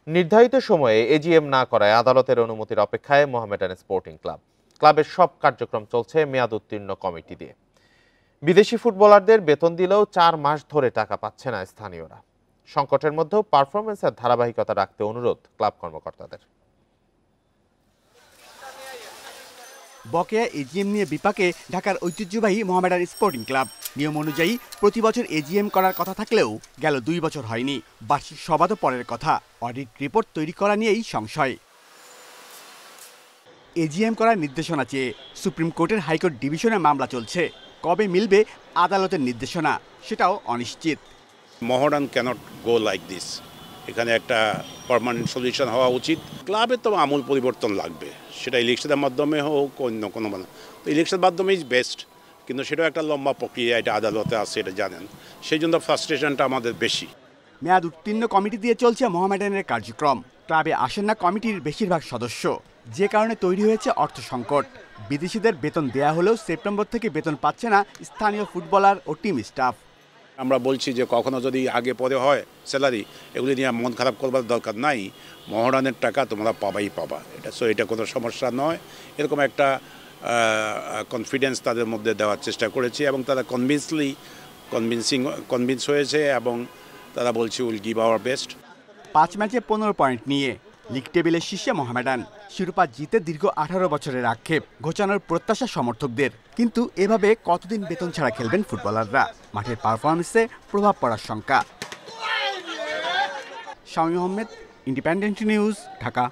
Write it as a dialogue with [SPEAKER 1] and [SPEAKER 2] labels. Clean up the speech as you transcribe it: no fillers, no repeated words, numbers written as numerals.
[SPEAKER 1] নির্ধারিত সময়ে এজিএম না করায় আদালতের অনুমতির অপেক্ষায় মোহামেডান স্পোর্টিং ক্লাব। ক্লাবের সব কার্যক্রম চলছে মেয়াদ উত্তীর্ণ কমিটি দিয়ে। বিদেশি ফুটবলারদের বেতন দিলেও 4 মাস ধরে টাকা পাচ্ছে না স্থানীয়রা। সংকটের মধ্যেও পারফরমেন্সের ধারাবাহিকতা রাখতে অনুরোধ ক্লাব কর্মকর্তাদের।
[SPEAKER 2] বকেয়া এজিএম নিয়ে বিপাকে ঢাকার ঐতিহ্যবাহী মোহামেডান স্পোর্টিং ক্লাব। নিয়ম অনুযায়ী প্রতি বছর এজিএম করার কথা থাকলেও গেল 2 বছর হয়নি। বার্ষিক সভা তো পরের কথা, অডিট রিপোর্ট তৈরি করা নিয়েই সংশয়। এজিএম করার নির্দেশনা চেয়ে সুপ্রিম কোর্টের হাইকোর্ট ডিভিশনে মামলা চলছে। কবে মিলবে আদালতের নির্দেশনা সেটাও অনিশ্চিত।
[SPEAKER 3] Mohammedan can't go like this. এখানে একটা পার্মানেন্ট সলিউশন হওয়া উচিত। ক্লাবের তো আমূল পরিবর্তন লাগবে, সেটা ইলেকশনের মাধ্যমে হোক অন্য কোনো তো ইলেকশনের মাধ্যমে ইজ বেস্ট, কিন্তু সেটাও একটা লম্বা প্রক্রিয়া, এটা আদালতে আছে, এটা জানেন। সেই জন্য ফ্রাস্ট্রেশনটা আমাদের বেশি।
[SPEAKER 2] মেয়াদ উত্তীর্ণ কমিটি দিয়ে চলছে মোহামেডানের কার্যক্রম। ক্লাবে আসেন না কমিটির বেশিরভাগ সদস্য, যে কারণে তৈরি হয়েছে অর্থ সংকট। বিদেশিদের বেতন দেয়া হলেও সেপ্টেম্বর থেকে বেতন পাচ্ছে না স্থানীয় ফুটবলার ও টিম স্টাফ।
[SPEAKER 3] আমরা বলছি যে কখনো যদি আগে পরে হয় স্যালারি, এগুলি নিয়ে মন খারাপ করবার দরকার নাই। মোহামেডানের টাকা তোমরা পাবাই পাবা, এটা কোনো সমস্যা নয়। এরকম একটা কনফিডেন্স তাদের মধ্যে দেওয়ার চেষ্টা করেছি এবং তারা কনভিন্স হয়েছে এবং তারা বলছে উইল গিভ আওয়ার বেস্ট।
[SPEAKER 2] 5 ম্যাচে 15 পয়েন্ট নিয়ে লিগ টেবিলের শীর্ষে মোহামেডান। শিরোপা জিতে দীর্ঘ 18 বছরের আক্ষেপ ঘোচানোর প্রত্যাশা সমর্থকদের। কিন্তু এভাবে কতদিন বেতন ছাড়া খেলবেন ফুটবলাররা? মাঠের পারফরমেন্সে প্রভাব পড়ার শঙ্কা। Shamim Ahmed, independent news, Dhaka.